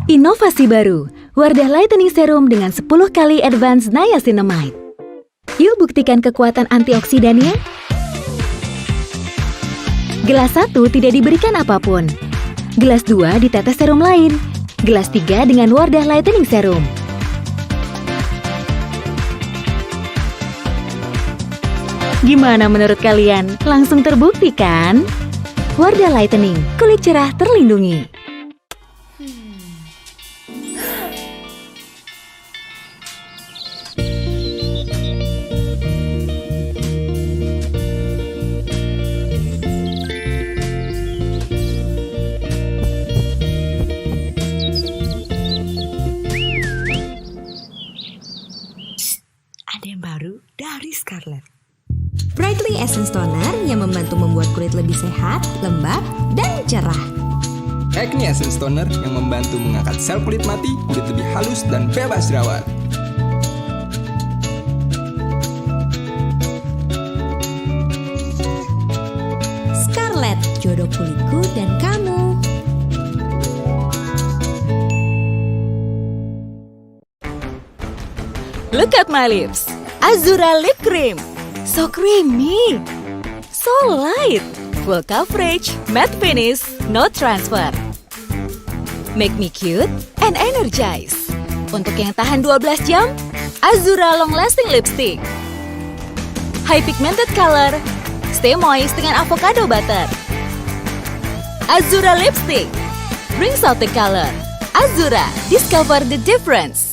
Inovasi baru, Wardah Lightening Serum dengan 10 kali Advanced Niacinamide. Yuk buktikan kekuatan antioksidannya. Gelas 1 tidak diberikan apapun. Gelas 2 ditetes serum lain. Gelas 3 dengan Wardah Lightening Serum. Gimana menurut kalian? Langsung terbukti kan? Wardah Lightening, kulit cerah terlindungi. Ada yang baru dari Scarlett. Brightening Essence Toner yang membantu membuat kulit lebih sehat, lembab, dan cerah. Acne Essence Toner yang membantu mengangkat sel kulit mati, kulit lebih halus dan bebas jerawat. Scarlett, jodoh kulitku dan kamu. Look at my lips. Azura Lip Cream. So creamy. So light. Full coverage, matte finish, no transfer. Make me cute and energize. Untuk yang tahan 12 jam, Azura Long Lasting Lipstick. High pigmented color. Stay moist dengan avocado butter. Azura Lipstick. Brings out the color. Azura, discover the difference.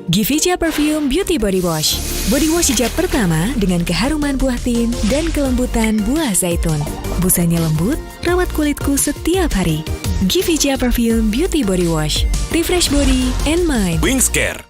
Givija Perfume Beauty Body Wash. Body wash hijab pertama dengan keharuman buah tin dan kelembutan buah zaitun. Busanya lembut, rawat kulitku setiap hari. Givija Perfume Beauty Body Wash. Refresh body and mind. Wingscare.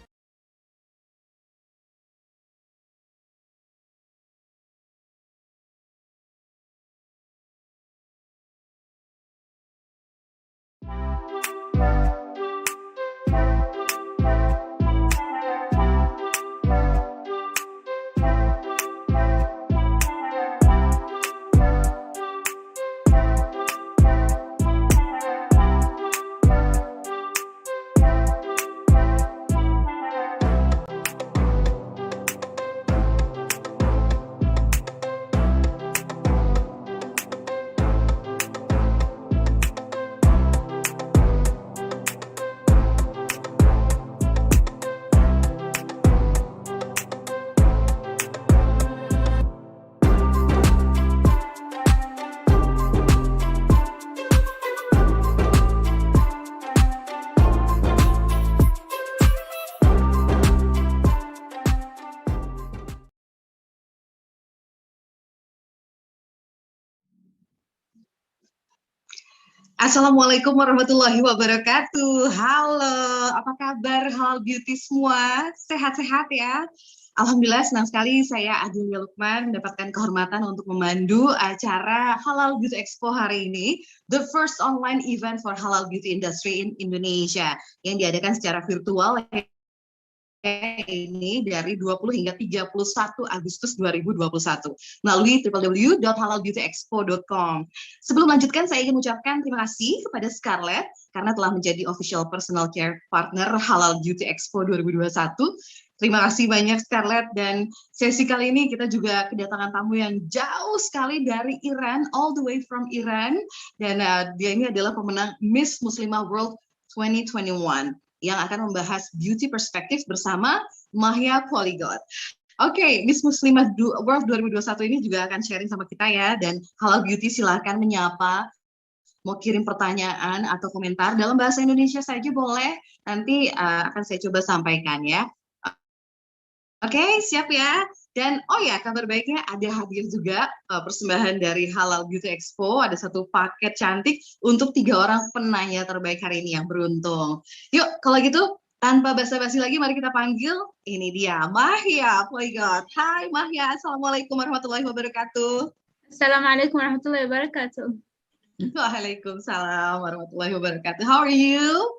Assalamualaikum warahmatullahi wabarakatuh. Halo, apa kabar Halal Beauty semua? Sehat-sehat ya? Alhamdulillah senang sekali saya Adelia Lukman mendapatkan kehormatan untuk memandu acara Halal Beauty Expo hari ini, the first online event for Halal Beauty Industry in Indonesia yang diadakan secara virtual ini dari 20 hingga 31 Agustus 2021 melalui www.halalbeautyexpo.com. Sebelum melanjutkan, saya ingin mengucapkan terima kasih kepada Scarlett karena telah menjadi official personal care partner Halal Beauty Expo 2021. Terima kasih banyak Scarlett, dan sesi kali ini kita juga kedatangan tamu yang jauh sekali dari Iran, all the way from Iran, dan dia ini adalah pemenang Miss Muslimah World 2021. Yang akan membahas beauty perspektif bersama Mahia Polygot. Oke, Miss Muslimah World 2021 ini juga akan sharing sama kita ya, dan Halal Beauty silahkan menyapa, mau kirim pertanyaan atau komentar dalam bahasa Indonesia saja boleh, nanti akan saya coba sampaikan ya. Oke, siap ya? Dan oh ya, kabar baiknya ada hadir juga persembahan dari Halal Beauty Expo, ada satu paket cantik untuk 3 orang penanya terbaik hari ini yang beruntung. Yuk, kalau gitu tanpa basa-basi lagi, mari kita panggil, ini dia Mahia Polygot. Hai Mahia, Assalamualaikum warahmatullahi wabarakatuh. Assalamualaikum warahmatullahi wabarakatuh. Waalaikumsalam warahmatullahi wabarakatuh. How are you?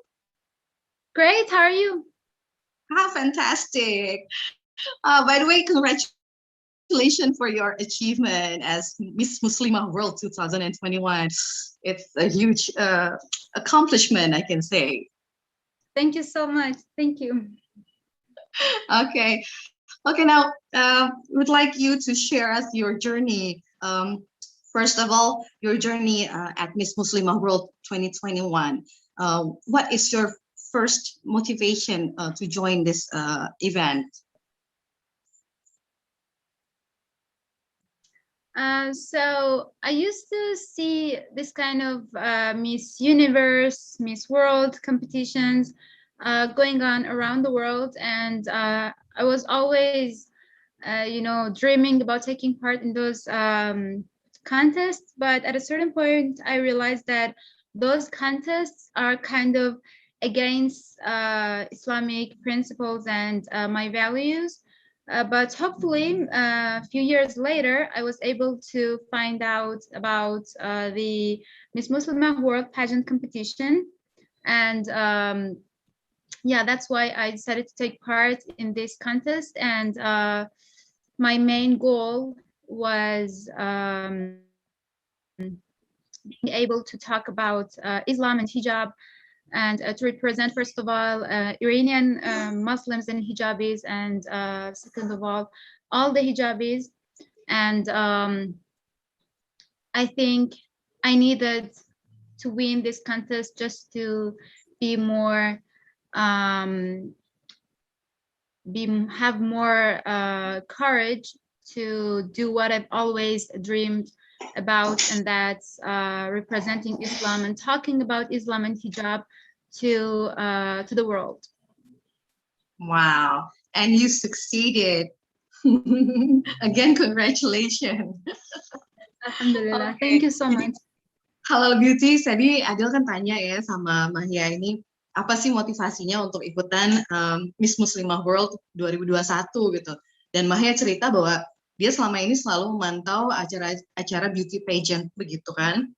Great, how are you? Fantastic. By the way, congratulations for your achievement as Miss Muslimah World 2021. It's a huge accomplishment, I can say. Thank you so much. Thank you. Okay. Okay, now would like you to share us your journey. First of all, your journey at Miss Muslimah World 2021. What is your first motivation to join this event? So I used to see this kind of Miss Universe, Miss World competitions going on around the world, and I was always, dreaming about taking part in those contests. But at a certain point, I realized that those contests are kind of against Islamic principles and my values. But hopefully, a few years later, I was able to find out about the Miss Muslimah World Pageant competition. And yeah, that's why I decided to take part in this contest. And my main goal was being able to talk about Islam and hijab, and to represent, first of all, Iranian Muslims and hijabis, and second of all the hijabis. And I think I needed to win this contest just to be more, have more courage to do what I've always dreamed about, and that's representing Islam and talking about Islam and hijab to the world. Wow, and you succeeded. Again, congratulations. Alhamdulillah. Okay. Thank you so much. Halal Beauty, tadi Adel kan tanya ya sama Mahia ini, apa sih motivasinya untuk ikutan Miss Muslimah World 2021 gitu. Dan Mahia cerita bahwa dia selama ini selalu memantau acara beauty pageant begitu kan.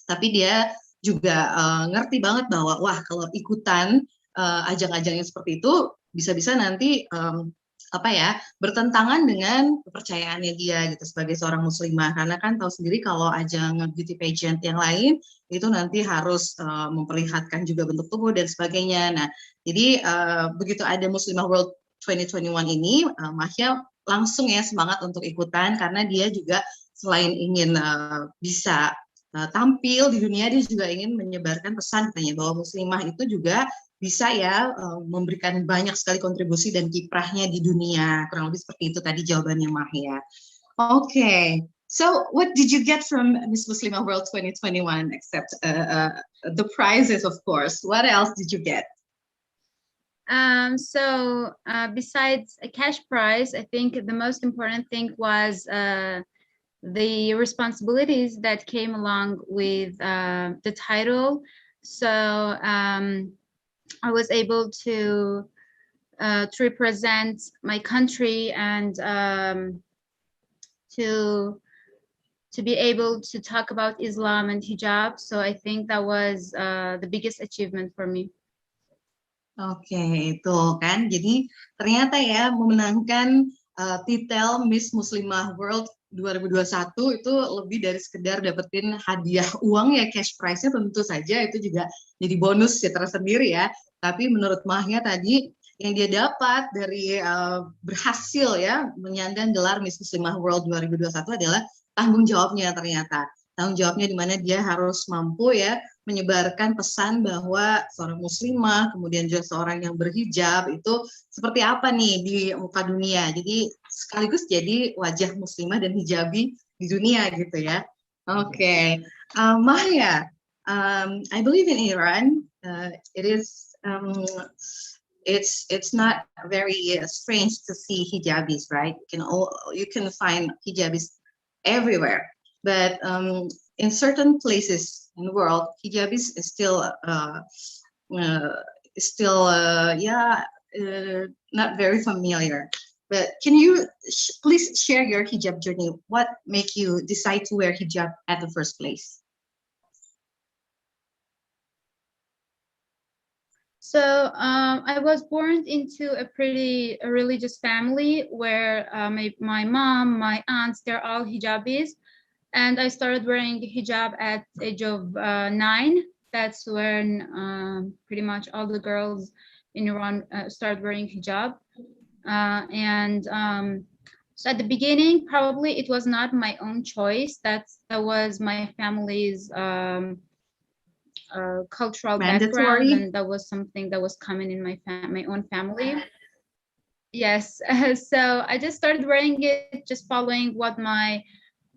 Tapi dia juga ngerti banget bahwa wah kalau ikutan ajang-ajang yang seperti itu bisa-bisa nanti bertentangan dengan kepercayaannya dia gitu sebagai seorang muslimah, karena kan tahu sendiri kalau ajang beauty pageant yang lain itu nanti harus memperlihatkan juga bentuk tubuh dan sebagainya. Nah, jadi begitu ada Muslimah World 2021 ini, Mahya langsung ya semangat untuk ikutan, karena dia juga selain ingin bisa tampil di dunia, dia juga ingin menyebarkan pesan katanya bahwa muslimah itu juga bisa ya memberikan banyak sekali kontribusi dan kiprahnya di dunia. Kurang lebih seperti itu tadi jawabannya Mahya. Okay, so what did you get from Miss Muslimah World 2021 except the prizes, of course? What else did you get? So besides a cash prize, I think the most important thing was the responsibilities that came along with the title. So I was able to represent my country and to be able to talk about Islam and hijab. So I think that was the biggest achievement for me. Oke, itu kan. Jadi ternyata ya memenangkan titel Miss Muslimah World 2021 itu lebih dari sekedar dapetin hadiah uang ya, cash prize-nya tentu saja itu juga jadi bonus ya tersendiri ya. Tapi menurut Mahya tadi yang dia dapat dari berhasil ya menyandang gelar Miss Muslimah World 2021 adalah tanggung jawabnya ternyata. Tanggung jawabnya di mana dia harus mampu ya menyebarkan pesan bahwa seorang muslimah, kemudian juga seorang yang berhijab itu seperti apa nih di muka dunia. Jadi sekaligus jadi wajah muslimah dan hijabi di dunia gitu ya. Oke, Mahya, I believe in Iran. It's not very strange to see hijabis, right? You can find hijabis everywhere. But in certain places in the world, hijab is still not very familiar. But can you please share your hijab journey? What make you decide to wear hijab at the first place? So I was born into a pretty religious family where my mom, my aunts, they're all hijabis. And I started wearing hijab at the age of 9. That's when pretty much all the girls in Iran started wearing hijab. So at the beginning, probably it was not my own choice. That was my family's cultural background, Mandatory. and that was something that was common in my own family. Yes, so I just started wearing it, just following what my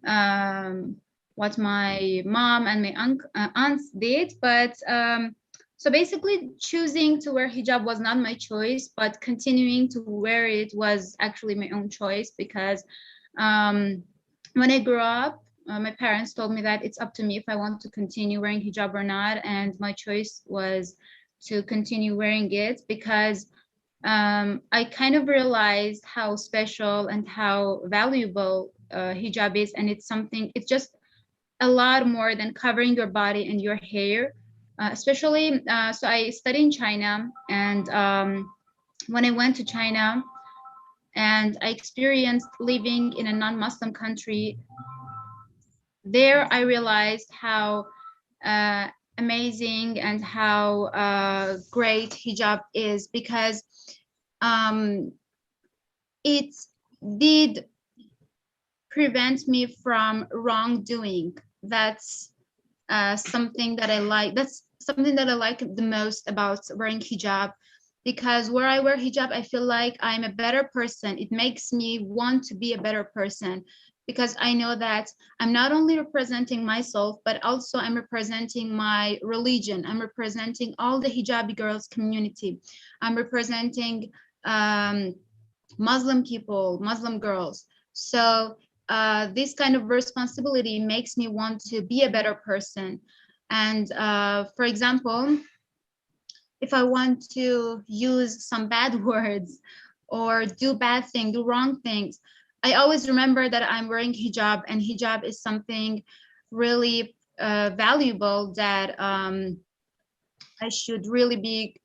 mom and my aunts did. But so basically, choosing to wear hijab was not my choice, but continuing to wear it was actually my own choice, because when I grew up, my parents told me that it's up to me if I want to continue wearing hijab or not, and my choice was to continue wearing it, because I kind of realized how special and how valuable hijab is, and it's just a lot more than covering your body and your hair. Especially, so I studied in China, and when I went to China and I experienced living in a non-Muslim country, there I realized how amazing and how great hijab is, because it did prevent me from wrongdoing. That's something that I like. That's something that I like the most about wearing hijab, because where I wear hijab, I feel like I'm a better person. It makes me want to be a better person, because I know that I'm not only representing myself, but also I'm representing my religion. I'm representing all the hijabi girls community. I'm representing Muslim people, Muslim girls. So this kind of responsibility makes me want to be a better person. And for example, if I want to use some bad words or do bad things, do wrong things, I always remember that I'm wearing hijab, and hijab is something really valuable that I should really be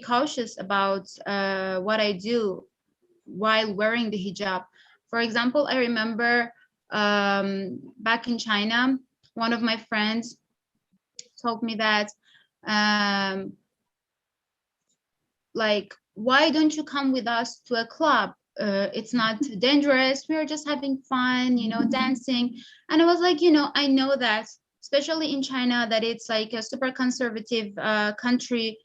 cautious about what I do while wearing the hijab. For example, I remember back in China, one of my friends told me that like, why don't you come with us to a club? It's not dangerous. We're just having fun, dancing. And I was like, I know that, especially in China, that it's like a super conservative country.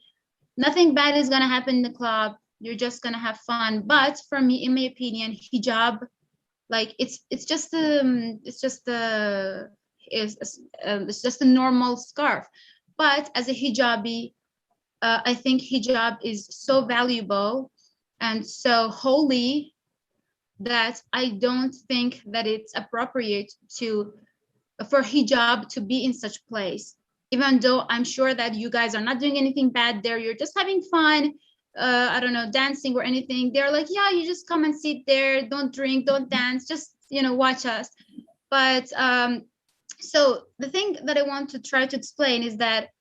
Nothing bad is gonna happen in the club. You're just gonna have fun. But for me, in my opinion, hijab, like it's just a normal scarf. But as a hijabi, I think hijab is so valuable and so holy that I don't think that it's appropriate for hijab to be in such place. Even though I'm sure that you guys are not doing anything bad there, you're just having fun, I don't know, dancing or anything. They're like, yeah, you just come and sit there, don't drink, don't dance, just, watch us. But so the thing that I want to try to explain is that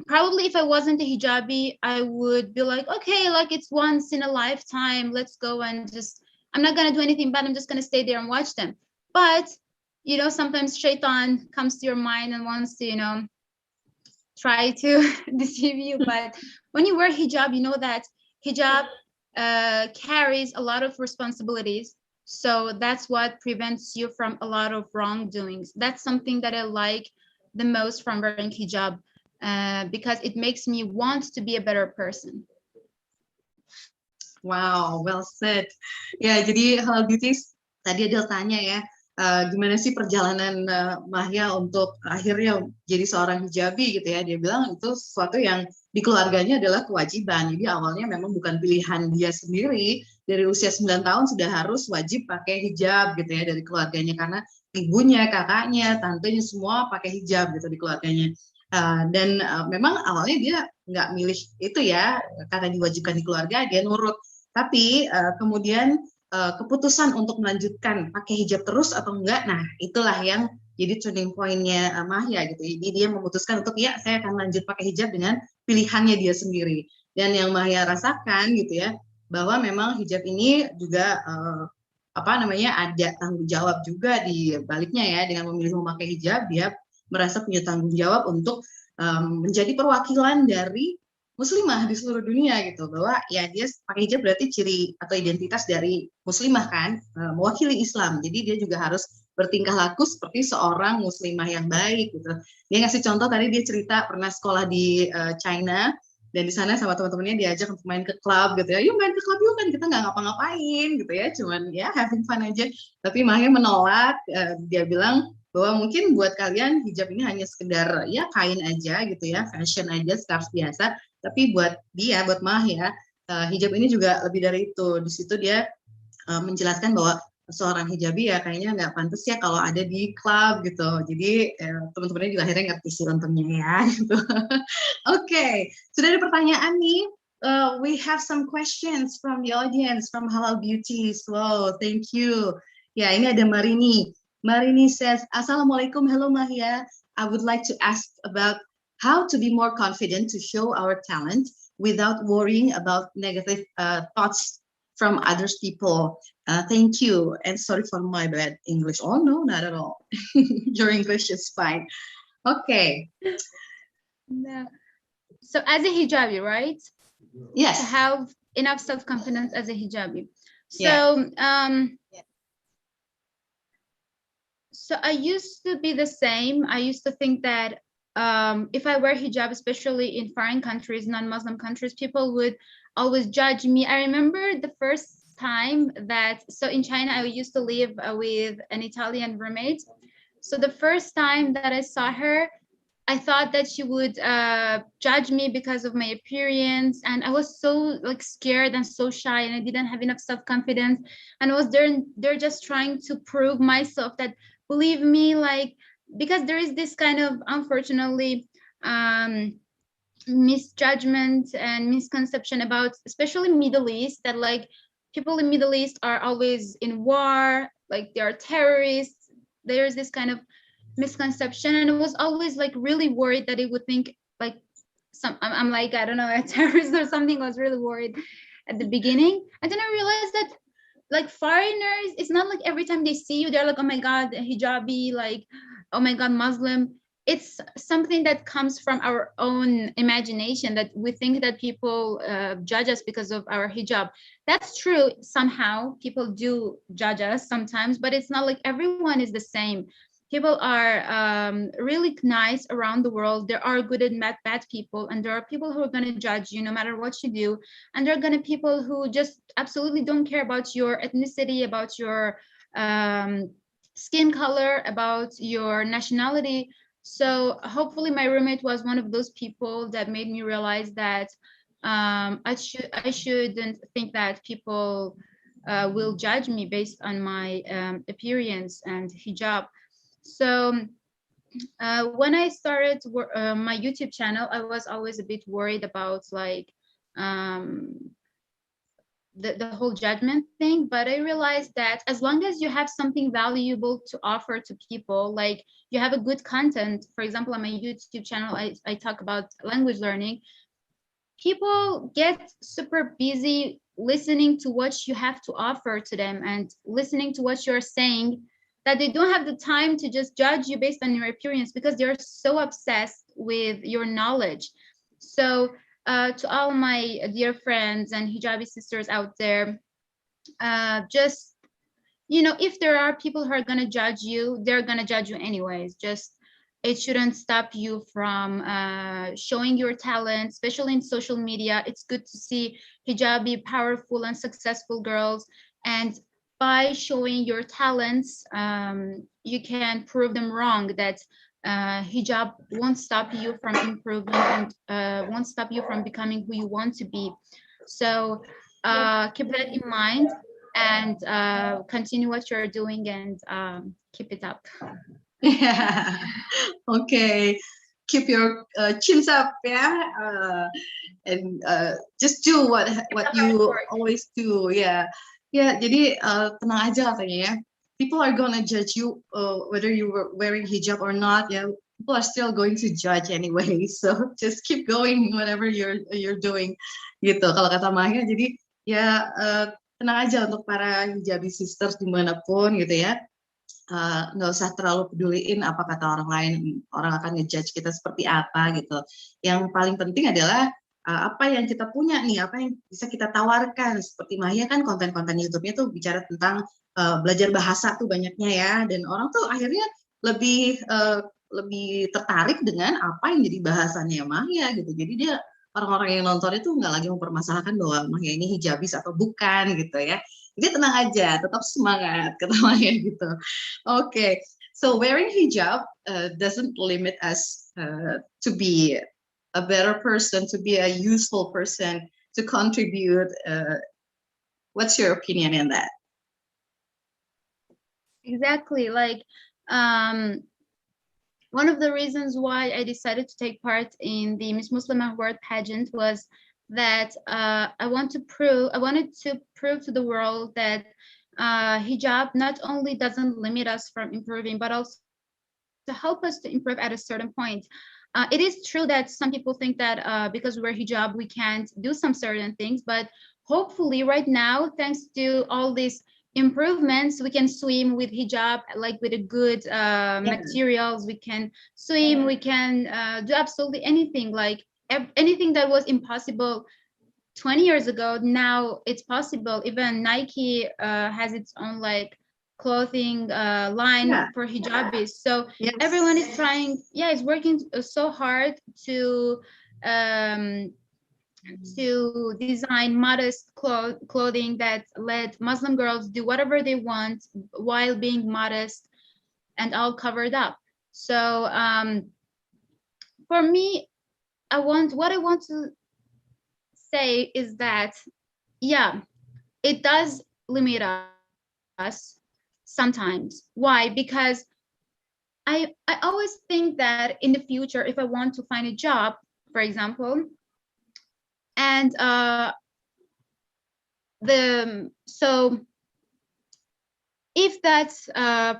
probably if I wasn't a hijabi, I would be like, okay, like it's once in a lifetime, let's go and just, I'm not going to do anything bad, I'm just going to stay there and watch them. But, sometimes shaitan comes to your mind and wants to, try to deceive you. But when you wear hijab, you know that hijab carries a lot of responsibilities. So that's what prevents you from a lot of wrongdoings. That's something that I like the most from wearing hijab, because it makes me want to be a better person. Wow, well said. Ya, jadi Halal Beauties tadi Adel tanya ya, gimana sih perjalanan Mahya untuk akhirnya jadi seorang hijabi gitu ya. Dia bilang itu sesuatu yang di keluarganya adalah kewajiban. Jadi awalnya memang bukan pilihan dia sendiri. Dari usia 9 tahun sudah harus wajib pakai hijab gitu ya dari keluarganya. Karena ibunya, kakaknya, tantenya semua pakai hijab gitu di keluarganya. Dan memang awalnya dia nggak milih itu ya, karena diwajibkan di keluarga, dia nurut. Tapi kemudian keputusan untuk melanjutkan pakai hijab terus atau enggak, nah itulah yang jadi turning point-nya Mahya gitu. Jadi dia memutuskan untuk ya saya akan lanjut pakai hijab dengan pilihannya dia sendiri. Dan yang Mahya rasakan gitu ya, bahwa memang hijab ini juga ada tanggung jawab juga di baliknya ya. Dengan memilih memakai hijab, dia merasa punya tanggung jawab untuk menjadi perwakilan dari muslimah di seluruh dunia gitu, bahwa ya dia pakai hijab berarti ciri atau identitas dari muslimah kan, mewakili Islam. Jadi dia juga harus bertingkah laku seperti seorang muslimah yang baik gitu. Dia ngasih contoh tadi, dia cerita pernah sekolah di China, dan di sana sama teman-temannya diajak untuk main ke klub gitu ya, yuk main ke klub yuk, kan kita nggak ngapa-ngapain gitu ya, cuman ya having fun aja. Tapi Mahir menolak, dia bilang bahwa mungkin buat kalian hijab ini hanya sekedar ya kain aja gitu ya, fashion aja, scarf biasa. Tapi buat dia, buat Mahir, hijab ini juga lebih dari itu. Di situ dia menjelaskan bahwa seorang hijabi ya kayaknya nggak pantas ya kalau ada di klub gitu. Jadi teman-temannya juga akhirnya ngerti sih untungnya ya gitu. Oke, sudah ada pertanyaan nih. We have some questions from the audience from Halal Beauties. Wow, thank you. Ya, ini ada Marini. Marini says, Assalamualaikum, hello Mahia. I would like to ask about how to be more confident to show our talent without worrying about negative thoughts from other people. Thank you, and sorry for my bad English. Oh no, not at all. Your English is fine. Okay. No. So as a hijabi, right? Yes. To have enough self-confidence as a hijabi. So so I used to be the same. I used to think that if I wear hijab, especially in foreign countries, non-Muslim countries, people would always judge me. I remember the first time that, so in China, I used to live with an Italian roommate. So the first time that I saw her, I thought that she would judge me because of my appearance, and I was so like scared and so shy, and I didn't have enough self-confidence, and I was there just trying to prove myself that, believe me, like, because there is this kind of, unfortunately, misjudgment and misconception about, especially Middle East, that like people in Middle East are always in war, like they are terrorists. There's this kind of misconception, and I was always like really worried that it would think like I'm like, I don't know, a terrorist or something. I was really worried at the beginning, and then I realized that like foreigners, it's not like every time they see you they're like, oh my god, hijabi, like, oh my god, Muslim. It's something that comes from our own imagination, that we think that people judge us because of our hijab. That's true, somehow people do judge us sometimes, but it's not like everyone is the same. People are really nice around the world. There are good and bad people, and there are people who are going to judge you no matter what you do, and there are going to be people who just absolutely don't care about your ethnicity, about your skin color, about your nationality. So hopefully my roommate was one of those people that made me realize that I shouldn't think that people will judge me based on my appearance and hijab. So when I started my YouTube channel, I was always a bit worried about like the whole judgment thing, but I realized that as long as you have something valuable to offer to people, like you have a good content, for example, on my YouTube channel, I talk about language learning, people get super busy listening to what you have to offer to them and listening to what you're saying, that they don't have the time to just judge you based on your appearance, because they're so obsessed with your knowledge. So to all my dear friends and hijabi sisters out there, just, you know, if there are people who are going to judge you, they're going to judge you anyways. Just, it shouldn't stop you from showing your talent, especially in social media. It's good to see hijabi powerful and successful girls, and by showing your talents, you can prove them wrong, that hijab won't stop you from improving and won't stop you from becoming who you want to be. So keep that in mind, and continue what you're doing, and keep it up. Yeah. Okay. Keep your chins up, yeah, and just do what you always do, yeah. Ya, jadi tenang aja katanya ya. People are gonna judge you whether you were wearing hijab or not. Ya, people are still going to judge anyway. So just keep going whatever you're doing, gitu. Kalau kata Maya, jadi ya tenang aja untuk para hijabi sisters dimanapun gitu ya. Nggak usah terlalu peduliin apa kata orang lain. Orang akan ngejudge kita seperti apa gitu. Yang paling penting adalah apa yang kita punya nih, apa yang bisa kita tawarkan. Seperti Mahia kan konten-konten YouTube-nya tuh bicara tentang belajar bahasa tuh banyaknya ya, dan orang tuh akhirnya lebih tertarik dengan apa yang jadi bahasannya Mahia gitu. Jadi dia orang-orang yang nonton itu nggak lagi mempermasalahkan bahwa Mahia ini hijabis atau bukan gitu ya. Jadi tenang aja, tetap semangat kata Mahia gitu. Oke, so wearing hijab doesn't limit us to be a better person, to be a useful person, to contribute. What's your opinion in that? Exactly. Like, one of the reasons why I decided to take part in the Miss Muslimah World pageant was that I wanted to prove to the world that hijab not only doesn't limit us from improving, but also to help us to improve at a certain point. It is true that some people think that because we wear hijab, we can't do some certain things, but hopefully right now, thanks to all these improvements, we can swim with hijab, like with a good materials, we can swim, we can do absolutely anything, like anything that was impossible 20 years ago, now it's possible. Even Nike has its own like clothing line for hijabis. So everyone is trying, is working so hard to design modest clothing that let Muslim girls do whatever they want while being modest and all covered up. So for me, what I want to say is that, it does limit us sometimes. Why? Because I always think that in the future, if I want to find a job, for example, and if that,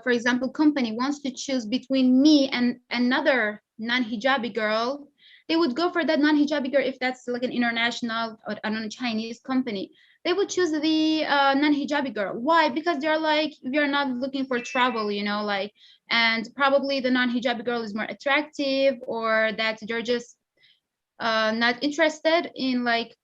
for example, company wants to choose between me and another non-hijabi girl, they would go for that non-hijabi girl. If that's like an international or I don't know, Chinese company, they would choose the non-hijabi girl. Why? Because they're like, we are not looking for trouble, like, and probably the non-hijabi girl is more attractive, or that they're just not interested in like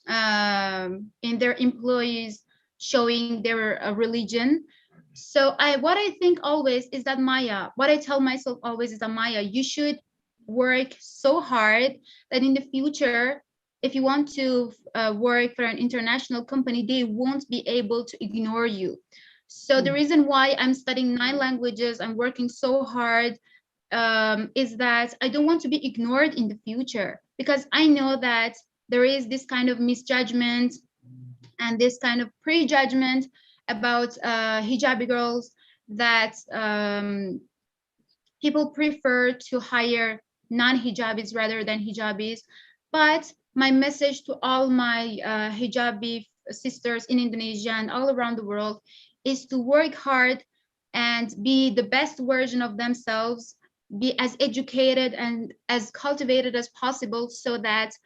in their employees showing their religion. So what I think always is that, Maya, what I tell myself always is that, Maya, you should work so hard that in the future, if you want to work for an international company, they won't be able to ignore you. So the reason why I'm studying 9 languages, I'm working so hard, is that I don't want to be ignored in the future, because I know that there is this kind of misjudgment and this kind of prejudgment about hijabi girls, that people prefer to hire non-hijabis rather than hijabis. But my message to all my hijabi sisters in Indonesia and all around the world is to work hard and be the best version of themselves, be as educated and as cultivated as possible, so that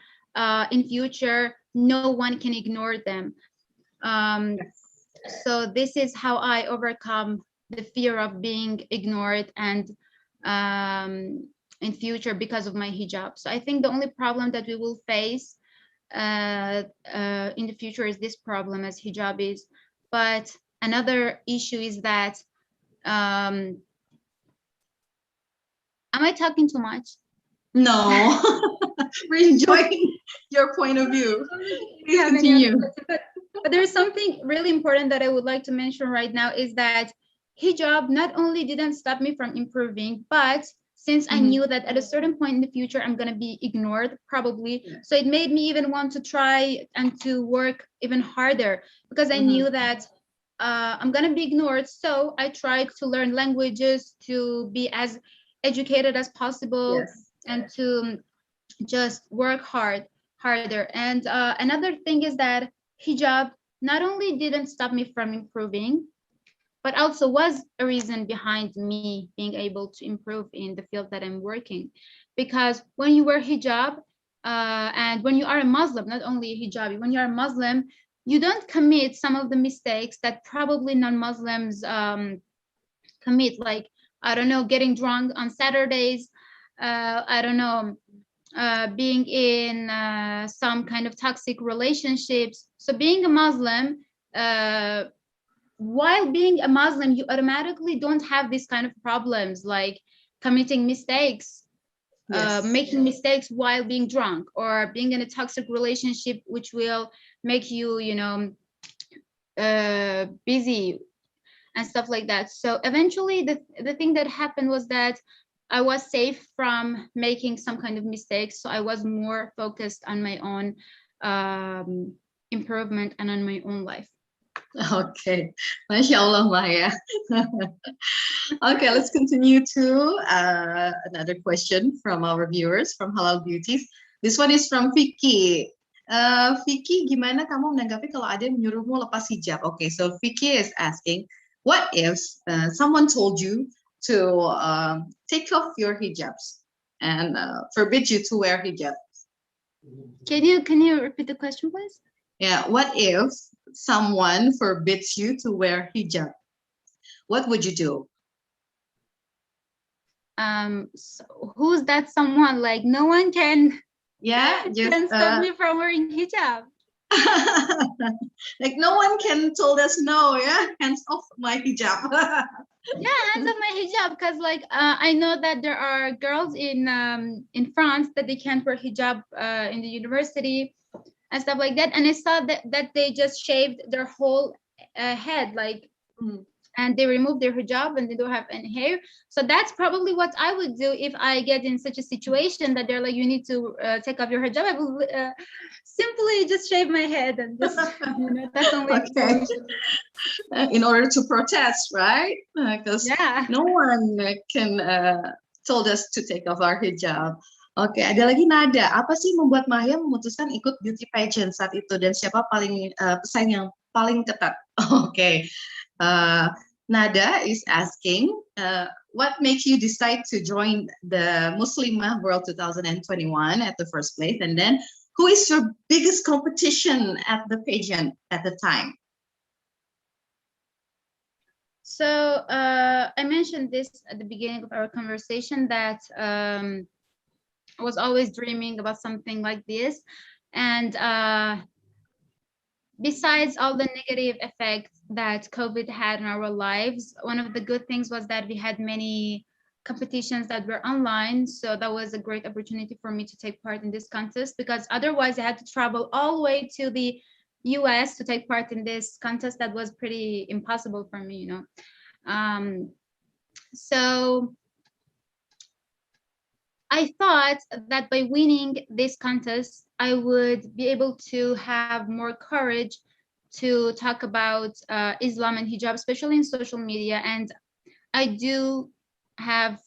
in future no one can ignore them. So this is how I overcome the fear of being ignored and in future because of my hijab. So I think the only problem that we will face in the future is this problem as hijabis. But another issue is that, am I talking too much? No, we're enjoying your point of view. Please continue. But there's something really important that I would like to mention right now, is that hijab not only didn't stop me from improving, but since I knew that at a certain point in the future, I'm going to be ignored probably. So it made me even want to try and to work even harder, because I knew that I'm going to be ignored. So I tried to learn languages, to be as educated as possible, and to just work harder. And another thing is that hijab not only didn't stop me from improving, but also was a reason behind me being able to improve in the field that I'm working. Because when you wear hijab, and when you are a Muslim, not only a hijabi, when you are a Muslim, you don't commit some of the mistakes that probably non-Muslims commit, like, I don't know, getting drunk on Saturdays, I don't know, being in some kind of toxic relationships. So being a Muslim, while being a Muslim, you automatically don't have these kind of problems like committing mistakes, Yes. making mistakes while being drunk, or being in a toxic relationship, which will make you, busy and stuff like that. So eventually, the thing that happened was that I was safe from making some kind of mistakes. So I was more focused on my own improvement and on my own life. Okay, Masya Allah, Maya. Okay, let's continue to another question from our viewers from Halal Beauties. This one is from Vicky. Vicky, gimana kamu menanggapi kalau ada yang menyuruhmu lepas hijab? Okay, so Vicky is asking, what if someone told you to take off your hijabs and forbid you to wear hijab? Can you repeat the question, please? Yeah, what if someone forbids you to wear hijab? What would you do? So who's that someone? Like no one can Just stop me from wearing hijab. like no one can told us no, hands off my hijab. Yeah, hands off my hijab, because like I know that there are girls in France that they can't wear hijab in the university and stuff like that, and I saw that they just shaved their whole head, like and they remove their hijab and they don't have any hair. So that's probably what I would do if I get in such a situation that they're like, you need to take off your hijab. I will simply just shave my head and just, that's only Okay. In order to protest, right? Because no one can told us to take off our hijab. Oke, ada lagi Nada. Apa sih membuat Maya memutuskan ikut beauty pageant saat itu, dan siapa pesaing yang paling ketat? Oke. Nada is asking, what makes you decide to join the Muslimah World 2021 at the first place? And then, who is your biggest competition at the pageant at the time? So I mentioned this at the beginning of our conversation that I was always dreaming about something like this. And besides all the negative effects that COVID had in our lives, one of the good things was that we had many competitions that were online. So that was a great opportunity for me to take part in this contest, because otherwise I had to travel all the way to the US to take part in this contest. That was pretty impossible for me, So I thought that by winning this contest, I would be able to have more courage to talk about Islam and hijab, especially in social media. And I do have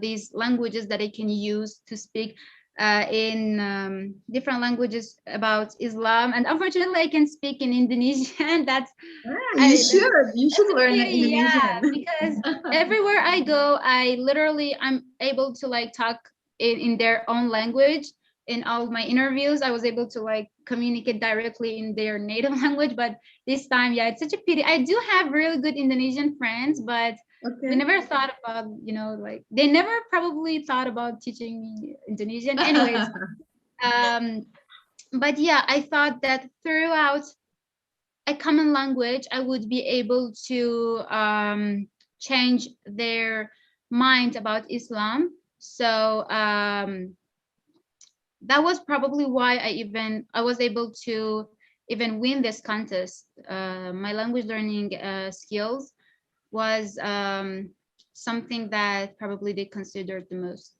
these languages that I can use to speak in different languages about Islam. And unfortunately, I can speak in Indonesian. You should learn Indonesian. Yeah, because everywhere I go, I'm able to like talk in their own language. In all my interviews, I was able to like communicate directly in their native language. But this time, it's such a pity. I do have really good Indonesian friends, but we never thought about, like they never probably thought about teaching me Indonesian. Anyways, but yeah, I thought that throughout a common language, I would be able to change their mind about Islam. So that was probably why I was able to even win this contest. My language learning skills was something that probably they considered the most.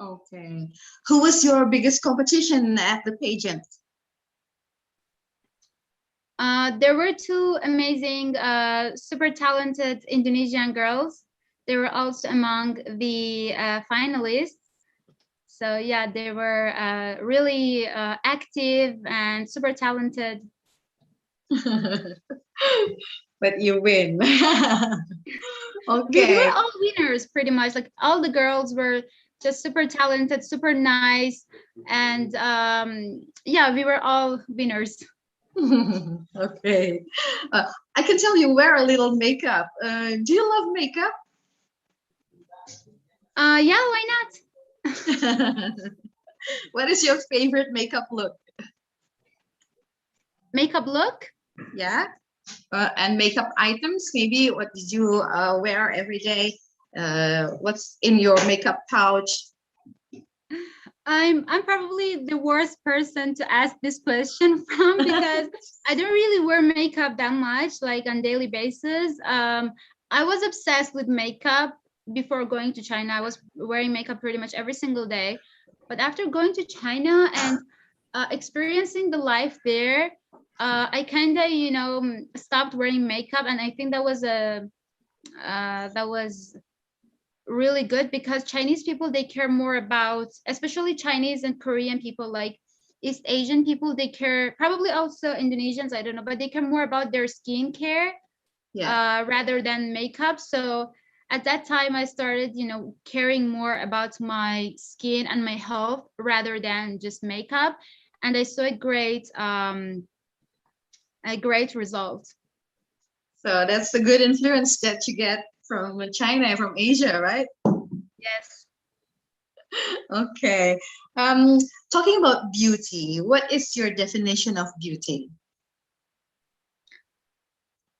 Okay. Who was your biggest competition at the pageant? There were two amazing, super talented Indonesian girls. They were also among the finalists. So yeah, they were really active and super talented. But you win. Okay. We were all winners, pretty much. Like all the girls were just super talented, super nice, and we were all winners. Okay. I can tell you wear a little makeup. Do you love makeup? Yeah, why not? What is your favorite makeup look? Makeup look? Yeah. And makeup items, maybe what did you wear every day? What's in your makeup pouch? I'm probably the worst person to ask this question from because I don't really wear makeup that much, like on daily basis. I was obsessed with makeup before going to China. I was wearing makeup pretty much every single day. But after going to China and experiencing the life there, I kind of, stopped wearing makeup, and I think that was really good because Chinese people, they care more about, especially Chinese and Korean people, like East Asian people, they care, probably also Indonesians, I don't know, but they care more about their skincare rather than makeup. So at that time I started, caring more about my skin and my health rather than just makeup. And I saw a great result. So that's a good influence that you get from China and from Asia, right? Yes. Okay. Talking about beauty, what is your definition of beauty?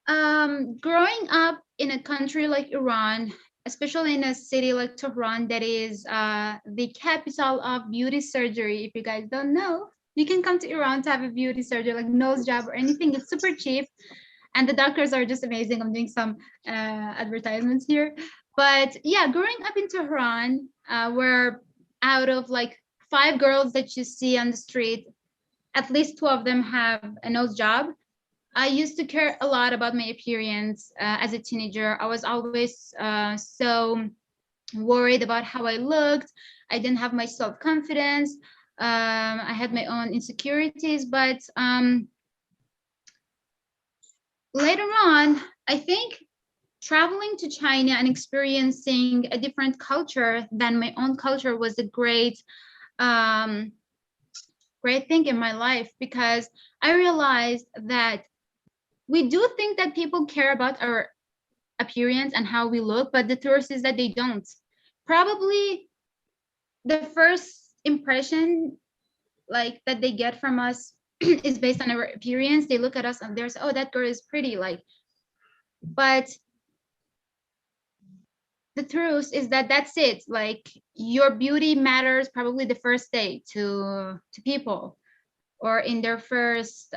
Growing up in a country like Iran, especially in a city like Tehran, that is the capital of beauty surgery. If you guys don't know, you can come to Iran to have a beauty surgery, like nose job or anything. It's super cheap, and the doctors are just amazing. I'm doing some advertisements here, but yeah, growing up in Tehran, where out of like 5 girls that you see on the street, at least 2 of them have a nose job. I used to care a lot about my appearance as a teenager. I was always so worried about how I looked. I didn't have my self-confidence. I had my own insecurities, but later on, I think traveling to China and experiencing a different culture than my own culture was a um, great thing in my life, because I realized that we do think that people care about our appearance and how we look, but the truth is that they don't. Probably the first impression like that they get from us is based on our appearance. They look at us and they're oh, that girl is pretty, like, but the truth is that that's it. Like, your beauty matters probably the first day to people, or in their first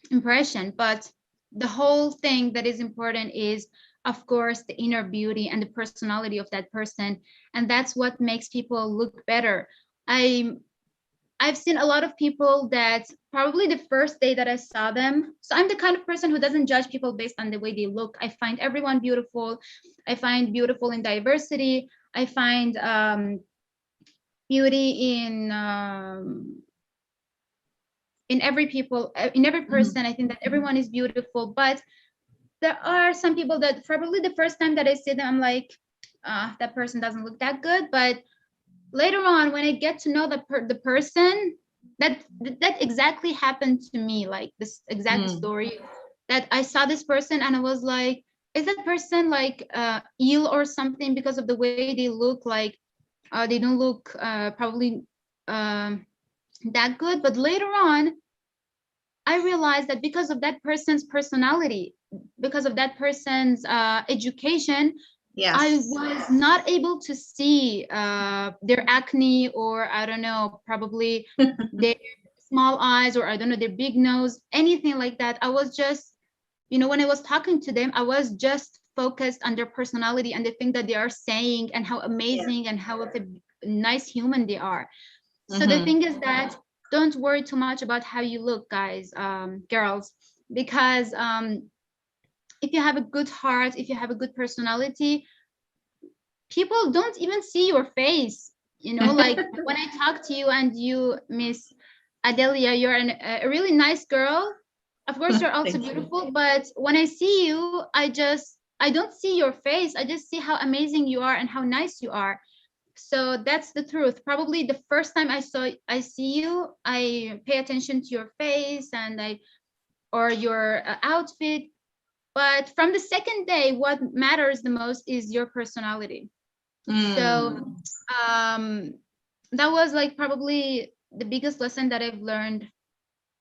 impression, but the whole thing that is important is, of course, the inner beauty and the personality of that person, and that's what makes people look better. I've seen a lot of people that probably the first day that I saw them, so I'm the kind of person who doesn't judge people based on the way they look. I find everyone beautiful. I find beautiful in diversity. I find beauty in every people, in every person. I think that everyone is beautiful, but there are some people that probably the first time that I see them, I'm like, that person doesn't look that good. But later on, when I get to know the person, that exactly happened to me, like this exact story, that I saw this person and I was like, is that person like ill or something, because of the way they look? Like, they don't look probably that good. But later on, I realized that because of that person's personality, because of that person's education, I was not able to see their acne, or I don't know, probably their small eyes, or I don't know, their big nose, anything like that. I was just, when I was talking to them, I was just focused on their personality and the thing that they are saying and how amazing and how of a nice human they are. So the thing is that don't worry too much about how you look, guys, girls, because if you have a good heart, if you have a good personality, people don't even see your face. Like when I talk to you and you, Miss Adelia, you're a really nice girl. Of course, you're also beautiful, but when I see you, I don't see your face. I just see how amazing you are and how nice you are. So that's the truth. Probably the first time I see you, I pay attention to your face and or your outfit. But from the second day, what matters the most is your personality. So that was like probably the biggest lesson that I've learned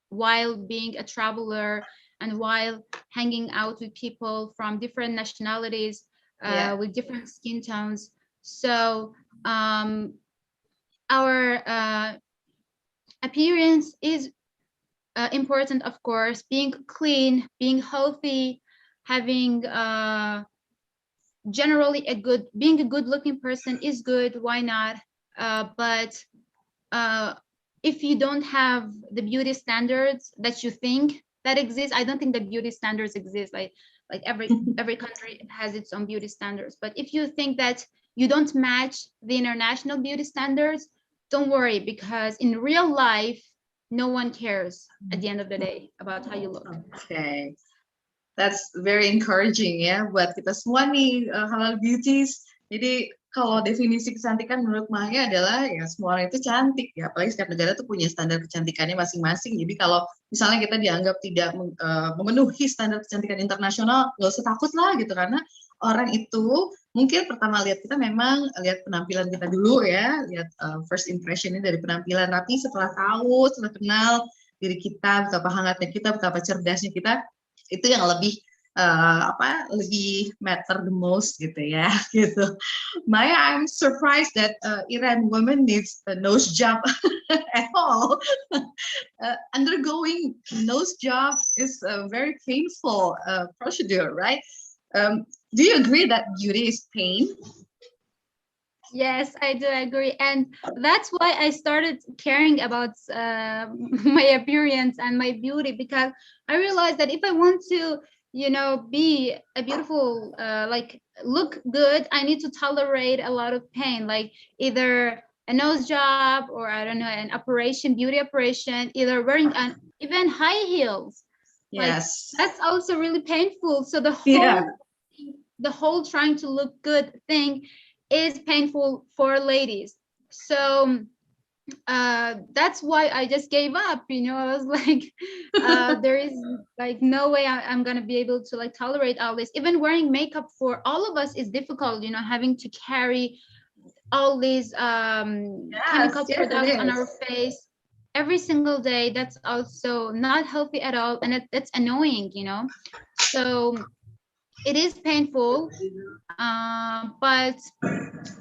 while being a traveler and while hanging out with people from different nationalities, Yeah. with different skin tones. So our appearance is important, of course. Being clean, being healthy, having generally being a good looking person is good. Why not? But if you don't have the beauty standards that you think that exist, I don't think that beauty standards exist. Like every country has its own beauty standards. But if you think that you don't match the international beauty standards, don't worry, because in real life, no one cares at the end of the day about how you look. Okay. That's very encouraging ya buat kita semua nih, halal beauties. Jadi kalau definisi kecantikan menurut Maya adalah ya semua orang itu cantik ya, apalagi setiap negara tuh punya standar kecantikannya masing-masing. Jadi kalau misalnya kita dianggap tidak memenuhi standar kecantikan internasional, nggak usah takut lah gitu, karena orang itu mungkin pertama lihat kita memang lihat penampilan kita dulu ya, lihat first impressionnya dari penampilan, tapi setelah tahu, setelah kenal diri kita, betapa hangatnya kita, betapa cerdasnya kita, itu yang lebih lebih matter the most gitu ya gitu. Maya, I'm surprised that Iran women needs a nose job at all. Undergoing nose job is a very painful procedure, right? Do you agree that beauty is pain? Yes, I do agree. And that's why I started caring about my appearance and my beauty, because I realized that if I want to, be a beautiful, like look good, I need to tolerate a lot of pain, like either a nose job or I don't know, an operation, beauty operation, either wearing even high heels. Yes. Like, that's also really painful. So Yeah. the whole trying to look good thing is painful for ladies. So that's why I just gave up. I was like, there is like no way I'm gonna be able to like tolerate all this. Even wearing makeup for all of us is difficult, having to carry all these chemical products on our face every single day. That's also not healthy at all, and that's annoying. So it is painful, but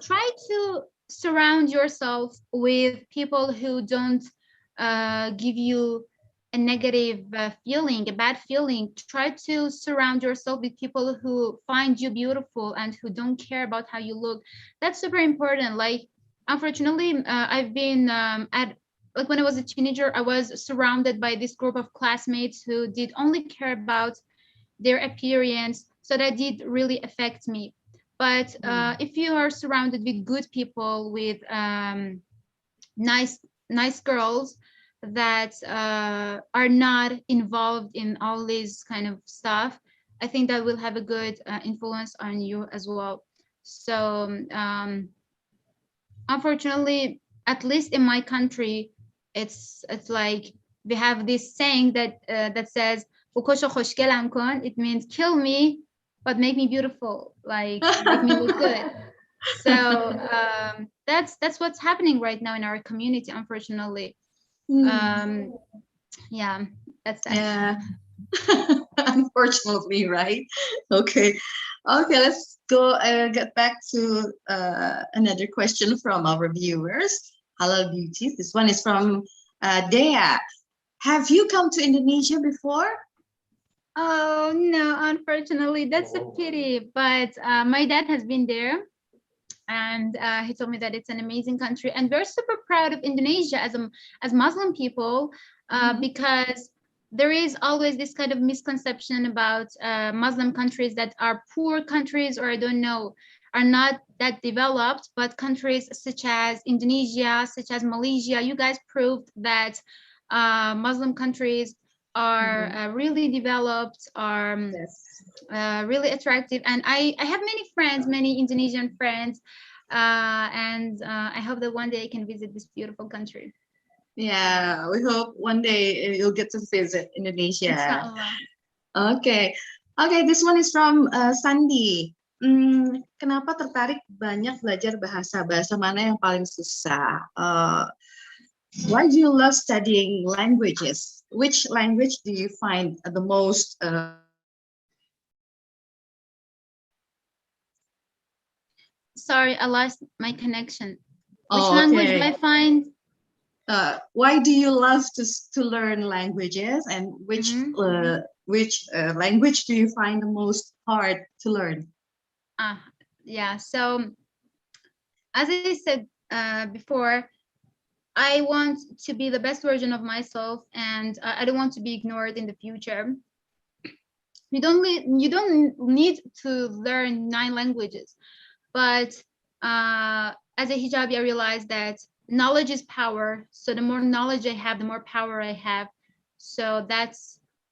try to surround yourself with people who don't give you a negative feeling, a bad feeling. Try to surround yourself with people who find you beautiful and who don't care about how you look. That's super important. Like, unfortunately, I've been like when I was a teenager, I was surrounded by this group of classmates who did only care about their appearance. So that did really affect me. But if you are surrounded with good people, with nice girls that are not involved in all this kind of stuff, I think that will have a good influence on you as well. So unfortunately, at least in my country, it's like we have this saying that that says it means kill me but make me beautiful, like make me look good. So that's what's happening right now in our community, unfortunately. Yeah, that's that. Yeah. Unfortunately, right? Okay, let's go get back to another question from our viewers. Halal Beauties. This one is from Dea. Have you come to Indonesia before? Oh no, unfortunately, that's a pity. But my dad has been there, and he told me that it's an amazing country, and we're super proud of Indonesia as Muslim people, because there is always this kind of misconception about Muslim countries that are poor countries, or I don't know, are not that developed. But countries such as Indonesia, such as Malaysia, you guys proved that Muslim countries are really developed, are really attractive. And I have many friends, many Indonesian friends, and I hope that one day I can visit this beautiful country. Yeah, we hope one day you'll get to visit Indonesia. Inshallah. Okay, this one is from Sandy. kenapa tertarik banyak belajar bahasa? Bahasa mana yang paling susah? Why do you love studying languages? Which language do you find the most? Sorry, I lost my connection. Which Oh, language do okay. I find? Why do you love to learn languages, and which language do you find the most hard to learn? Yeah, so as I said before, I want to be the best version of myself, and I don't want to be ignored in the future. You don't need to learn 9 languages, but as a hijabi, I realized that knowledge is power. So the more knowledge I have, the more power I have. So that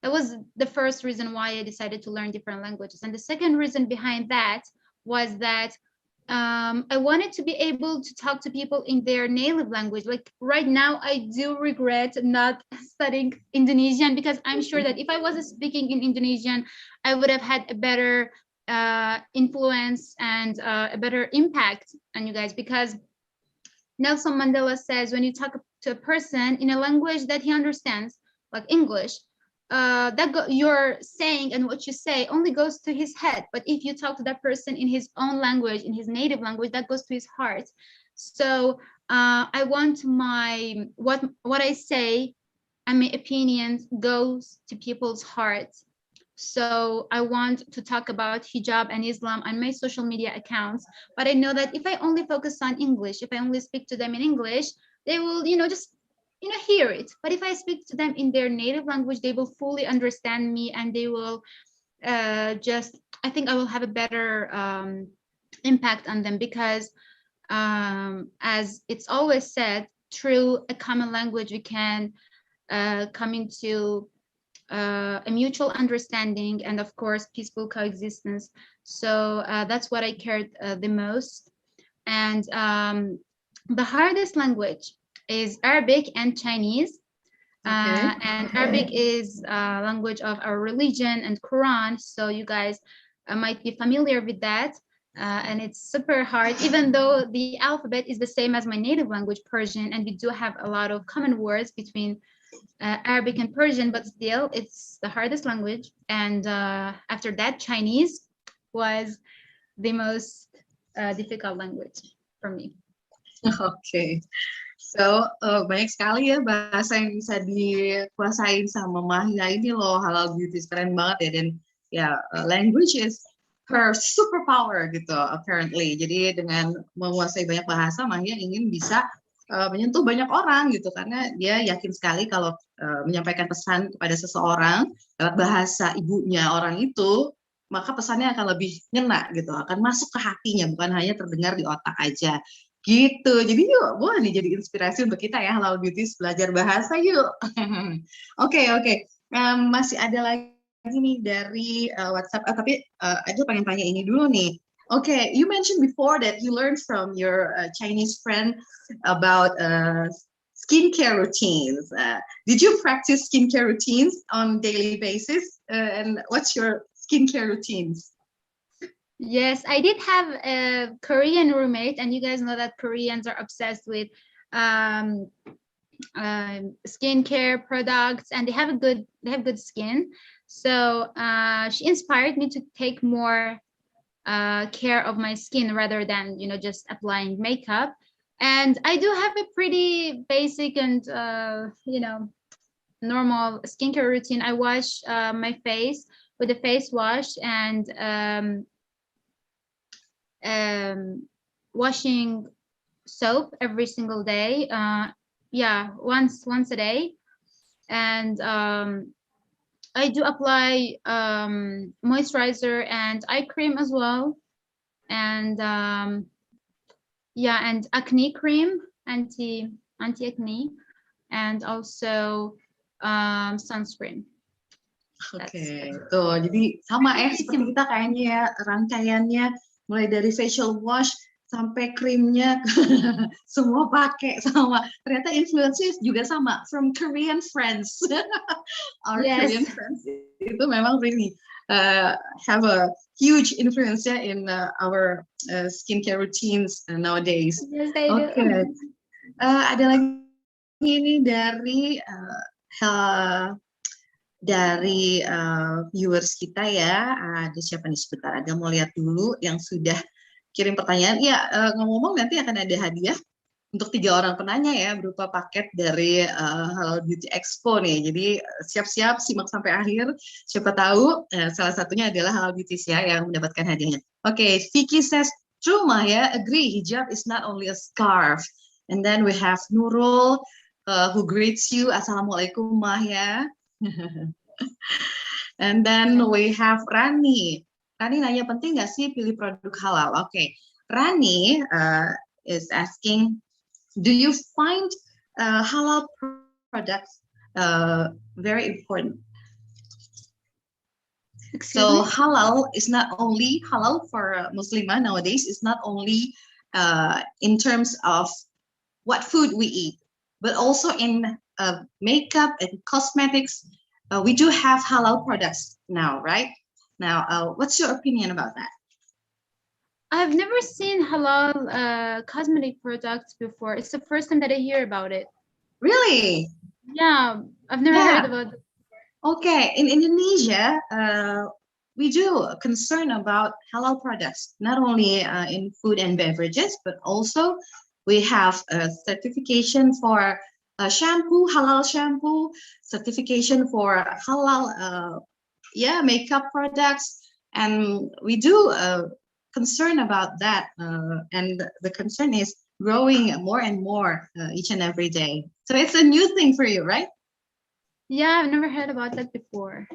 was the first reason why I decided to learn different languages. And the second reason behind that was that I wanted to be able to talk to people in their native language. Like right now, I do regret not studying Indonesian, because I'm sure that if I was speaking in Indonesian, I would have had a better influence and a better impact on you guys. Because Nelson Mandela says, when you talk to a person in a language that he understands, like English, you're saying and what you say only goes to his head. But if you talk to that person in his own language, in his native language, that goes to his heart. So I want my what I say and my opinions goes to people's hearts. So I want to talk about hijab and Islam on my social media accounts. But I know that if I only focus on English, if I only speak to them in English, they will, just hear it. But if I speak to them in their native language, they will fully understand me, and they will I think I will have a better impact on them, because as it's always said, through a common language, we can come into a mutual understanding and, of course, peaceful coexistence. So that's what I cared the most. And the hardest language is Arabic and Chinese. And Arabic is a language of our religion and Quran. So you guys might be familiar with that. And it's super hard, even though the alphabet is the same as my native language, Persian, and we do have a lot of common words between Arabic and Persian, but still it's the hardest language. And after that, Chinese was the most difficult language for me. Okay. So, banyak sekali ya bahasa yang bisa dikuasain sama Mahia ini loh, Halal Beauty, keren banget ya. Dan ya, language is her superpower gitu, apparently. Jadi dengan menguasai banyak bahasa, Mahia ingin bisa menyentuh banyak orang gitu, karena dia yakin sekali kalau menyampaikan pesan kepada seseorang lewat bahasa ibunya orang itu, maka pesannya akan lebih ngena gitu, akan masuk ke hatinya, bukan hanya terdengar di otak aja. Gitu, jadi yuk, wah nih jadi inspirasi untuk kita ya, Halal Beauties, belajar bahasa yuk. Oke. Masih ada lagi nih dari WhatsApp, tapi aku pengen tanya ini dulu nih. Okay, you mentioned before that you learned from your Chinese friend about skincare routines. Did you practice skincare routines on daily basis? And what's your skincare routines? Yes, I did have a Korean roommate, and you guys know that Koreans are obsessed with skincare products, and they have good skin. So she inspired me to take more care of my skin rather than just applying makeup. And I do have a pretty basic and normal skincare routine. I wash my face with a face wash, and washing soap every single day, once a day. And I do apply moisturizer and eye cream as well, and and acne cream, anti-acne, and also sunscreen. Oke, tuh jadi sama seperti kita kayaknya ya, rangkaiannya mulai dari facial wash sampai krimnya semua pakai sama. Ternyata influence-nya juga sama from Korean friends. Our Korean friends itu memang really have a huge influence in our skincare routines nowadays. Yes, I do. Okay, ada lagi ini dari viewers kita ya. Ada siapa nih sebentar? Ada mau lihat dulu yang sudah kirim pertanyaan. Ya, ngomong-ngomong nanti akan ada hadiah untuk 3 orang penanya ya, berupa paket dari Halal Beauty Expo nih. Jadi siap-siap simak sampai akhir. Siapa tahu salah satunya adalah Halal Beauty ya yang mendapatkan hadiahnya. Oke, Vicky says, true Maya, agree. Hijab is not only a scarf. And then we have Nurul who greets you. Assalamualaikum Maya. And then we have Rani. Rani nanya, penting nggak sih pilih produk halal? Oke, Rani is asking, do you find halal products very important? So halal is not only halal for Muslimah nowadays. It's not only in terms of what food we eat, but also in makeup and cosmetics. We do have halal products now, right? Now, what's your opinion about that? I've never seen halal cosmetic products before. It's the first time that I hear about it. Really? Yeah, I've never heard about it. Okay, in Indonesia, we do concern about halal products, not only in food and beverages, but also we have a certification for shampoo, halal shampoo, certification for halal makeup products, and we do concern about that, and the concern is growing more and more each and every day. So it's a new thing for you, right? Yeah, I've never heard about that before.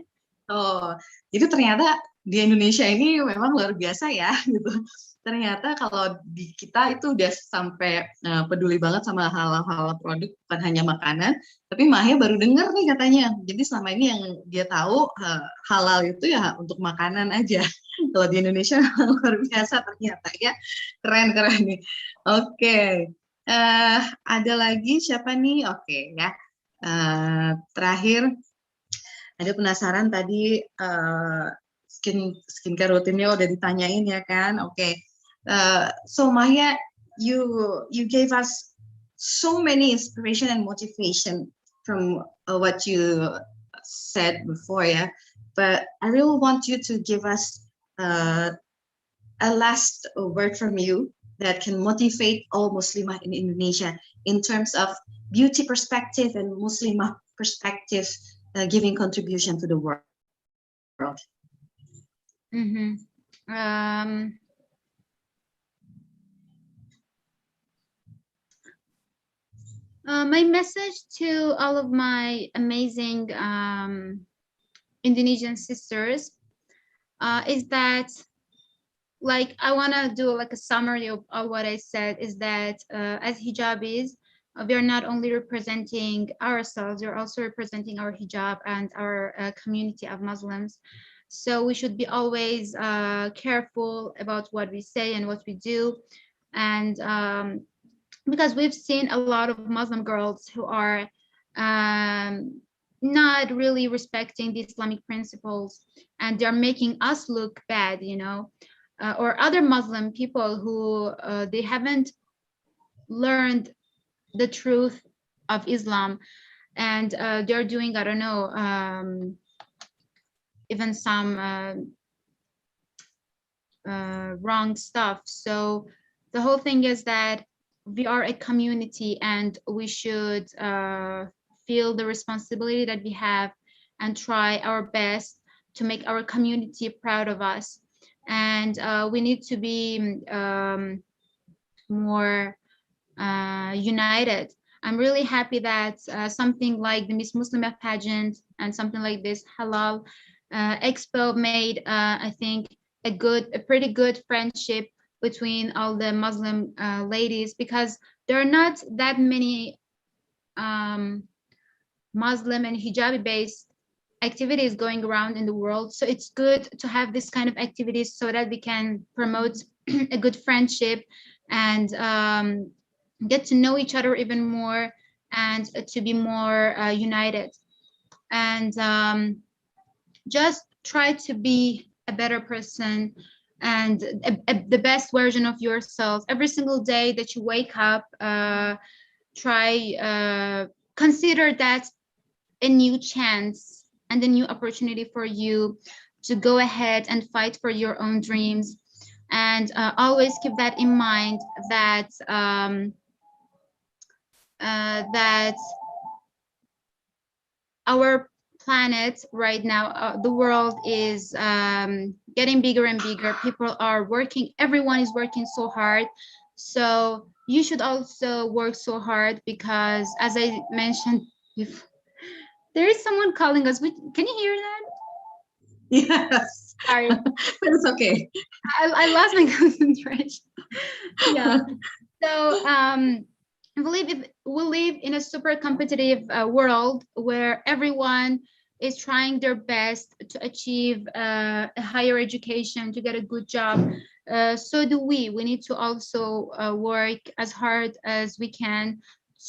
Oh, jadi ternyata di Indonesia ini memang luar biasa ya, gitu. Ternyata kalau di kita itu udah sampai peduli banget sama hal-hal produk, bukan hanya makanan, tapi Mahya baru dengar nih katanya. Jadi selama ini yang dia tahu halal itu ya untuk makanan aja. Kalau di Indonesia luar biasa ternyata ya, keren nih. Oke, ada lagi siapa nih? Oke ya, terakhir ada penasaran tadi skincare rutinnya udah ditanyain ya kan? Oke. So Mahya, you gave us so many inspiration and motivation from what you said before, yeah. But I really want you to give us a last word from you that can motivate all Muslimah in Indonesia in terms of beauty perspective and Muslimah perspective, giving contribution to the world. Mm-hmm. My message to all of my amazing Indonesian sisters is that, like, I want to do like a summary of what I said, is that as hijabis, we are not only representing ourselves, we're also representing our hijab and our community of Muslims. So we should be always careful about what we say and what we do. And because we've seen a lot of Muslim girls who are not really respecting the Islamic principles, and they're making us look bad, you know, or other Muslim people who they haven't learned the truth of Islam, and they're doing, I don't know, even some wrong stuff. So the whole thing is that we are a community and we should feel the responsibility that we have and try our best to make our community proud of us. And we need to be more united. I'm really happy that something like the Miss Muslimah pageant and something like this Halal Expo made, I think, a pretty good friendship between all the Muslim ladies, because there are not that many Muslim and hijabi based activities going around in the world. So it's good to have this kind of activities so that we can promote a good friendship and get to know each other even more and to be more united. And just try to be a better person and the best version of yourself every single day that you wake up. Consider that a new chance and a new opportunity for you to go ahead and fight for your own dreams. And always keep that in mind, that that our planet right now, the world is getting bigger and bigger. People are working, everyone is working so hard. So you should also work so hard, because as I mentioned before, there is someone calling us. Can you hear that? Yes. Sorry. But it's okay. I lost my concentration. Yeah. So we live in a super competitive world where everyone is trying their best to achieve a higher education, to get a good job. So do we. We need to also work as hard as we can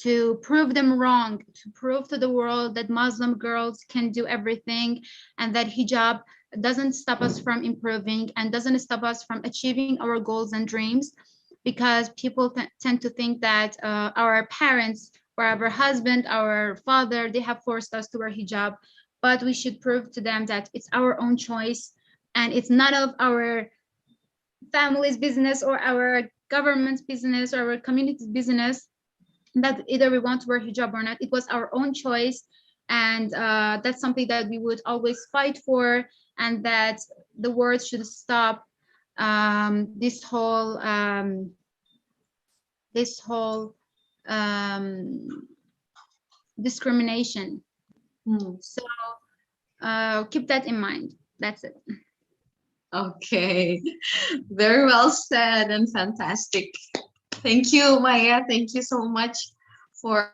to prove them wrong, to prove to the world that Muslim girls can do everything, and that hijab doesn't stop us from improving and doesn't stop us from achieving our goals and dreams. Because people tend to think that our parents or our husband, our father, they have forced us to wear hijab, but we should prove to them that it's our own choice and it's none of our family's business or our government's business or our community's business, that either we want to wear hijab or not. It was our own choice, and that's something that we would always fight for, and that the world should stop this whole discrimination. So keep that in mind. That's it. Okay, very well said and fantastic. Thank you, Maya. Thank you so much for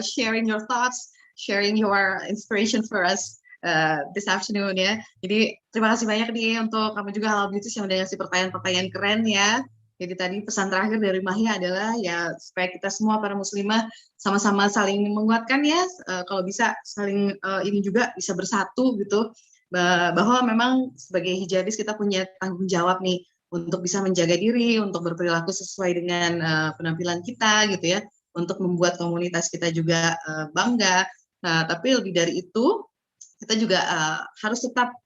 sharing your thoughts, sharing your inspiration for us this afternoon ya. Jadi terima kasih banyak nih untuk kamu juga Halal Beauties yang udah ngasih pertanyaan-pertanyaan keren ya. Jadi tadi pesan terakhir dari Mahia adalah ya supaya kita semua para muslimah sama-sama saling menguatkan ya, kalau bisa saling ini juga bisa bersatu gitu, bahwa memang sebagai hijabis kita punya tanggung jawab nih untuk bisa menjaga diri, untuk berperilaku sesuai dengan penampilan kita gitu ya, untuk membuat komunitas kita juga bangga. Nah, tapi lebih dari itu kita juga harus tetap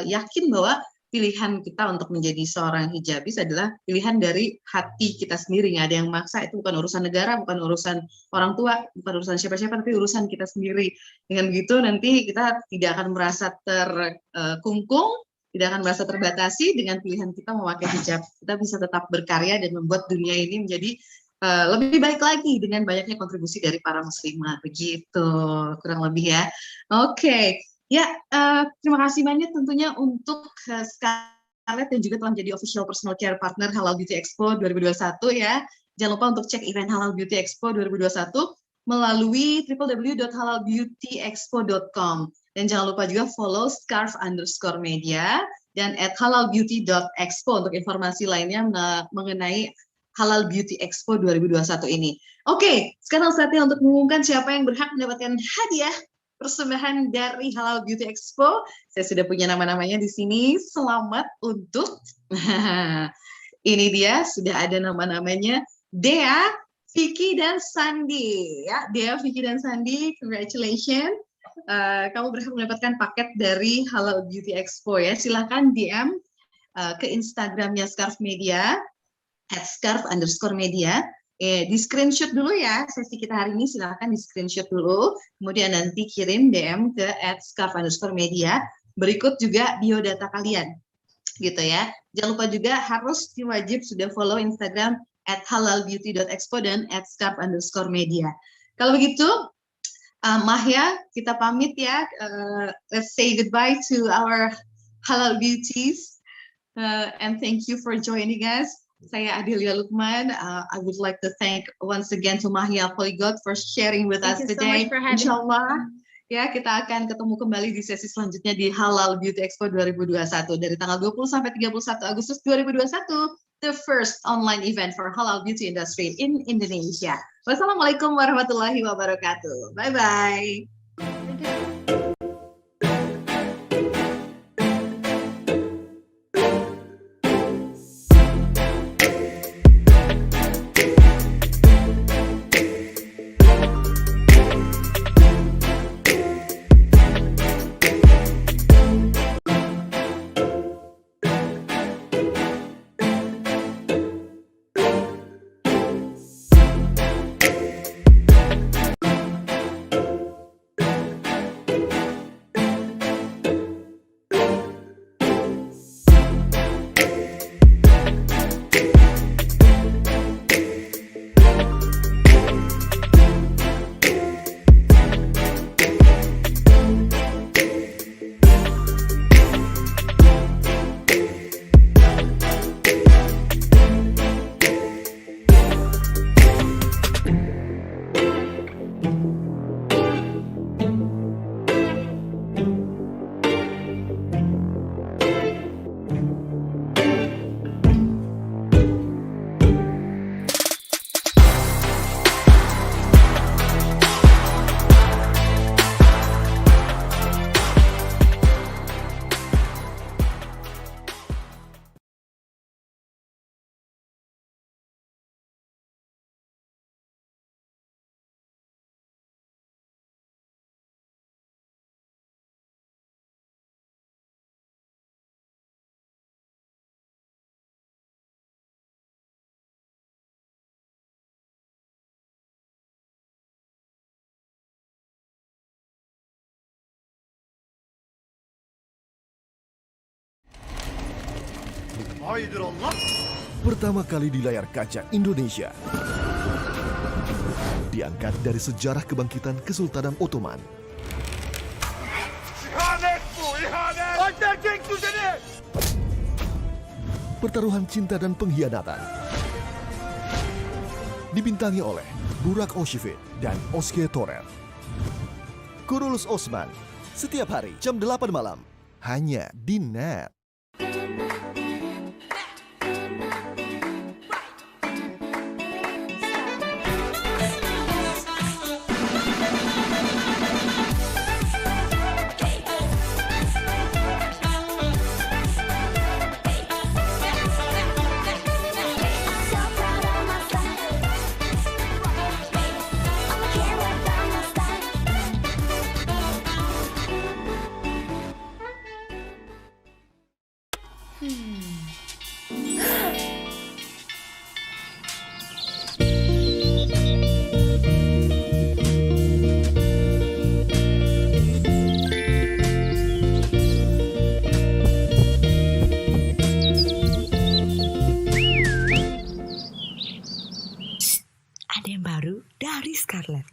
yakin bahwa pilihan kita untuk menjadi seorang hijabis adalah pilihan dari hati kita sendiri. Nggak ada yang maksa, itu bukan urusan negara, bukan urusan orang tua, bukan urusan siapa-siapa, tapi urusan kita sendiri. Dengan begitu nanti kita tidak akan merasa terkungkung, tidak akan merasa terbatasi dengan pilihan kita memakai hijab. Kita bisa tetap berkarya dan membuat dunia ini menjadi lebih baik lagi dengan banyaknya kontribusi dari para muslimah. Begitu, kurang lebih ya. Oke. Ya, terima kasih banyak tentunya untuk Scarlett dan juga telah menjadi official personal care partner Halal Beauty Expo 2021 ya. Jangan lupa untuk cek event Halal Beauty Expo 2021 melalui www.halalbeautyexpo.com, dan jangan lupa juga follow @scarf_media dan @halalbeauty.expo untuk informasi lainnya mengenai Halal Beauty Expo 2021 ini. Oke, sekarang saatnya untuk mengumumkan siapa yang berhak mendapatkan hadiah persembahan dari Halal Beauty Expo. Saya sudah punya nama-namanya di sini. Selamat untuk ini dia, sudah ada nama-namanya Dea, Vicky dan Sandi. Ya, Dea, Vicky dan Sandi, congratulations. Kamu berhak mendapatkan paket dari Halal Beauty Expo ya. Silahkan DM ke Instagramnya Scarf Media @scarf_media. Di screenshot dulu ya sesi kita hari ini, silahkan di screenshot dulu, kemudian nanti kirim DM ke @scarf_media, berikut juga biodata kalian gitu ya. Jangan lupa juga harus wajib sudah follow Instagram @halalbeauty.expo dan @scarf_media. Kalau begitu Mahya, kita pamit ya. Let's say goodbye to our Halal Beauties and thank you for joining us. Saya Adelia Lukman. I would like to thank once again to Mahia Polygot for sharing with us today. Insyaallah ya, kita akan ketemu kembali di sesi selanjutnya di Halal Beauty Expo 2021 dari tanggal 20 sampai 31 Agustus 2021, the first online event for halal beauty industry in Indonesia. Wassalamualaikum warahmatullahi wabarakatuh. Bye bye. Pertama kali di layar kaca Indonesia. Diangkat dari sejarah kebangkitan Kesultanan Ottoman. Pertaruhan cinta dan pengkhianatan. Dibintangi oleh Burak Oshifit dan Oske Torer. Kurulus Osman, setiap hari jam 8 malam, hanya di NET. Ada yang baru dari Scarlett.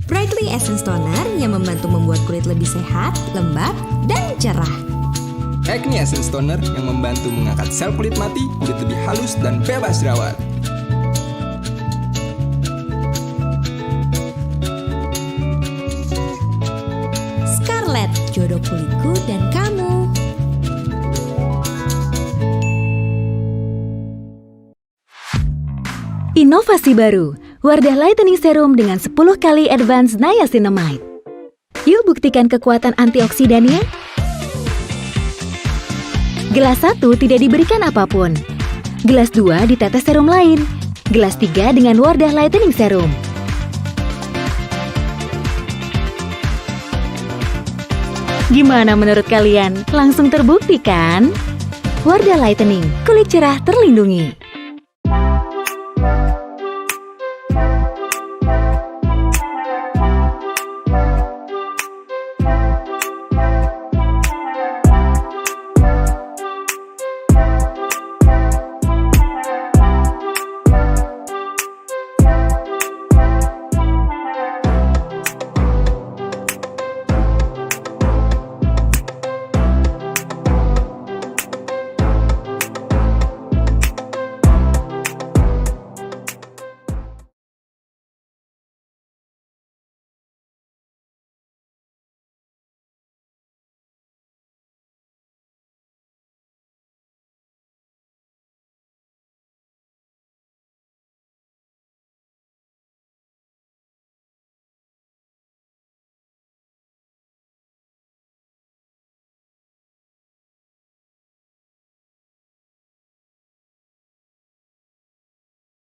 Brightly Essence Toner yang membantu membuat kulit lebih sehat, lembab, dan cerah. Acne Essence Toner yang membantu mengangkat sel kulit mati, kulit lebih halus dan bebas jerawat. Scarlett, jodoh kulitku dan kamu. Inovasi baru, Wardah Lightening Serum dengan 10 kali Advanced Niacinamide. Yuk buktikan kekuatan antioksidannya. Gelas 1 tidak diberikan apapun. Gelas 2 ditetes serum lain. Gelas 3 dengan Wardah Lightening Serum. Gimana menurut kalian? Langsung terbukti kan? Wardah Lightening, kulit cerah terlindungi.